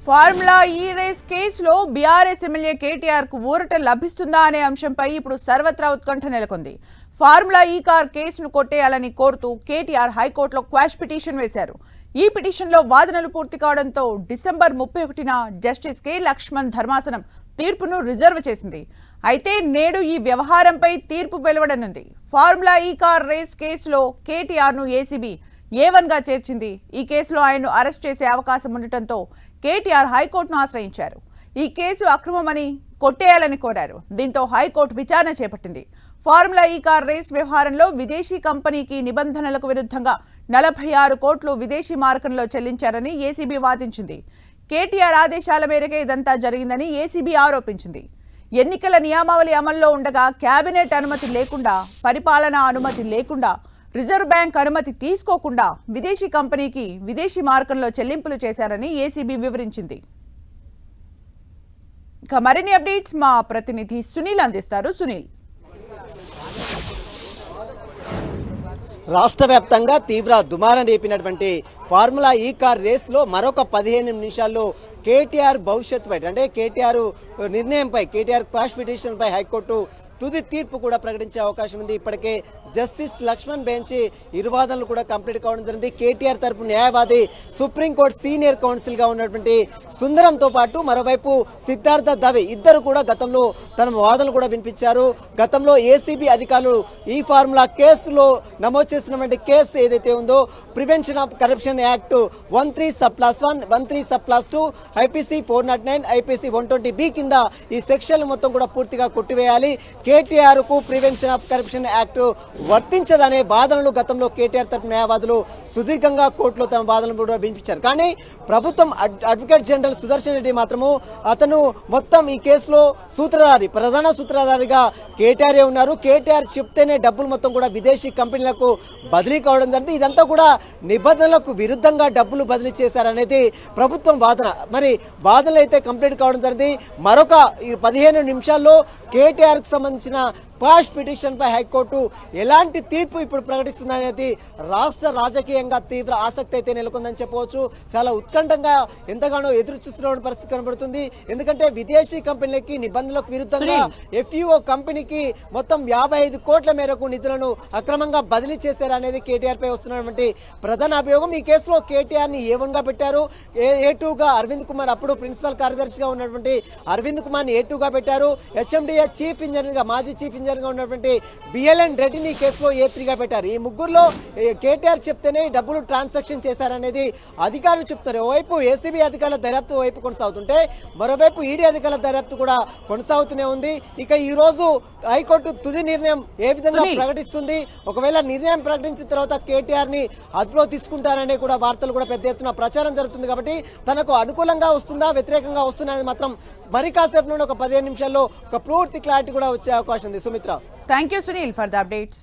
Formula ఈ race కేసులో BRS MLA KTR కు ఊరట లభిస్తుందా అనే అంశంపై ఇప్పుడు సర్వత్రా ఉత్కంఠ నెలకొంది. ఫార్ములా ఈ కార్ కేసును కొట్టేయాలని కోరుతూ కేటీఆర్ హైకోర్టులో క్వాష్ పిటిషన్ వేశారు. ఈ పిటిషన్లో వాదనలు పూర్తి కావడంతో డిసెంబర్ 31న జస్టిస్ కె లక్ష్మణ్ ధర్మాసనం తీర్పును రిజర్వ్ చేసింది. అయితే నేడు ఈ వ్యవహారంపై తీర్పు వెలువడనుంది. ఫార్ములా ఈ కార్ రేస్ కేసులో కేటీఆర్ ను ఏసీబీ A1 గా చేర్చింది. ఈ కేసులో ఆయన్ను అరెస్ట్ చేసే అవకాశం ఉండటంతో కేటీఆర్ హైకోర్టును ఆశ్రయించారు. ఈ కేసు అక్రమమని కొట్టేయాలని కోరారు. దీంతో హైకోర్టు విచారణ చేపట్టింది. ఫార్ములా ఈ కార్ రేస్ వ్యవహారంలో విదేశీ కంపెనీకి నిబంధనలకు విరుద్ధంగా 46 కోట్లు విదేశీ మార్కంలో చెల్లించారని ఏసీబీ వాదించింది. కేటీఆర్ ఆదేశాల మేరకే ఇదంతా జరిగిందని ఏసీబీ ఆరోపించింది. ఎన్నికల నియమావళి అమల్లో ఉండగా కేబినెట్ అనుమతి లేకుండా, పరిపాలనా అనుమతి లేకుండా, రిజర్వ్ బ్యాంక్ అనుమతి తీసుకోకుండా విదేశీ కంపెనీకి విదేశీ మార్కంలో చెల్లింపులు చేశారని ఏసీబీ వివరించింది. ఇక మరిన్ని అప్డేట్స్ మా ప్రతినిధి సునీల్ అందిస్తారు. సునీల్, రాష్ట్ర వ్యాప్తంగా తీవ్ర దుమారం రేపినటువంటి ఫార్ములా ఈ కార్ రేస్లో మరొక 15 నిమిషాల్లో కేటీఆర్ భవిష్యత్తుపై అంటే కేటీఆర్ నిర్ణయంపై, కేటీఆర్ క్వాష్ పిటిషన్పై హైకోర్టు తుది తీర్పు కూడా ప్రకటించే అవకాశం ఉంది. ఇప్పటికే జస్టిస్ లక్ష్మణ్ బెంచ్ ఇరు వాదనలు కూడా కంప్లీట్ కావడం జరిగింది. కేటీఆర్ తరపు న్యాయవాది సుప్రీంకోర్టు సీనియర్ కౌన్సిల్ గా ఉన్నటువంటి సుందరంతో పాటు మరోవైపు సిద్ధార్థ దవే ఇద్దరు కూడా గతంలో తమ వాదనలు కూడా వినిపించారు. గతంలో ఏసీబీ అధికారులు ఈ ఫార్ములా కేసులో నమోదు చేసినటువంటి కేసు ఏదైతే ఉందో prevention of corruption act 13/1, 13/2, IPC 409, IPC 120B కింద ఈ సెక్షన్లు మొత్తం కూడా పూర్తిగా కొట్టివేయాలి. కేటీఆర్ కు ప్రివెన్షన్ ఆఫ్ కరప్షన్ యాక్ట్ వర్తించదనే వాదనలు గతంలో కేటీఆర్ తరపు న్యాయవాదులు సుదీర్ఘంగా కోర్టులో తమ వాదనలు కూడా వినిపించారు. కానీ ప్రభుత్వం అడ్వకేట్ జనరల్ సుదర్శన్ రెడ్డి మాత్రము అతను మొత్తం ఈ కేసులో ప్రధాన సూత్రధారిగా కేటీఆర్ ఉన్నారు. కేటీఆర్ చెప్తేనే డబ్బులు మొత్తం కూడా విదేశీ కంపెనీలకు బదిలీ కావడం జరిగింది. ఇదంతా కూడా నిబంధనలకు విరుద్ధంగా డబ్బులు బదిలీ చేశారనేది ప్రభుత్వం వాదన. మరి వాదనలు అయితే కంప్లీట్ కావడం జరిగింది. మరొక 15 నిమిషాల్లో కేటీఆర్ కు సంబంధించిన క్వాష్ పిటిషన్ పై హైకోర్టు ఎలాంటి తీర్పు ఇప్పుడు ప్రకటిస్తుందనేది రాష్ట్ర రాజకీయంగా తీవ్ర ఆసక్తి అయితే నెలకొందని చెప్పవచ్చు. చాలా ఉత్కంఠంగా ఎంతగానో ఎదురు చూస్తున్న పరిస్థితి కనబడుతుంది. ఎందుకంటే విదేశీ కంపెనీలకి నిబంధనలకు విరుద్ధంగా ఎఫ్యూఓ కంపెనీకి మొత్తం 55 కోట్ల మేరకు నిధులను అక్రమంగా బదిలీ చేశారనేది కేటీఆర్ పై వస్తున్నటువంటి ప్రధాన అభియోగం. ఈ కేసులో కేటీఆర్ ని A1 గా పెట్టారు. A2 గా అరవింద్ కుమార్, అప్పుడు ప్రిన్సిపల్ కార్యదర్శిగా ఉన్నటువంటి అరవింద్ కుమార్ ని A2 గా పెట్టారు. హెచ్ఎండిఏ చీఫ్ ఇంజనీర్ గా, మాజీ చీఫ్ ఇంజనీర్ గా ఉన్నటువంటి బిఎల్ఎన్ రెడ్డిని కేసులో A3 గా పెట్టారు. ఈ ముగ్గురులో కేటీఆర్ చెప్తేనే డబ్బులు ట్రాన్సాక్షన్ చేశారనేది అధికారులు చెప్తారు. ఓవైపు ఏసీబీ అధికారుల దర్యాప్తు వైపు కొనసాగుతుంటే మరోవైపు ఈడీ అధికారుల దర్యాప్తు కూడా కొనసాగుతూనే ఉంది. ఇక ఈ రోజు హైకోర్టు తుది నిర్ణయం ఏ విధంగా ప్రకటిస్తుంది, ఒకవేళ నిర్ణయం ప్రకటించిన తర్వాత కేటీఆర్ ని అదుపులో తీసుకుంటారనే కూడా వార్తలు కూడా పెద్ద ఎత్తున ప్రచారం జరుగుతుంది. కాబట్టి తనకు అనుకూలంగా వస్తుందా, వ్యతిరేకంగా వస్తుందా అని మాత్రం మరి కాసేపు నుండి ఒక 15 నిమిషాల్లో ఒక పూర్తి క్లారిటీ కూడా వచ్చే అవకాశం ఉంది. Sumitra, thank you Sunil for the updates.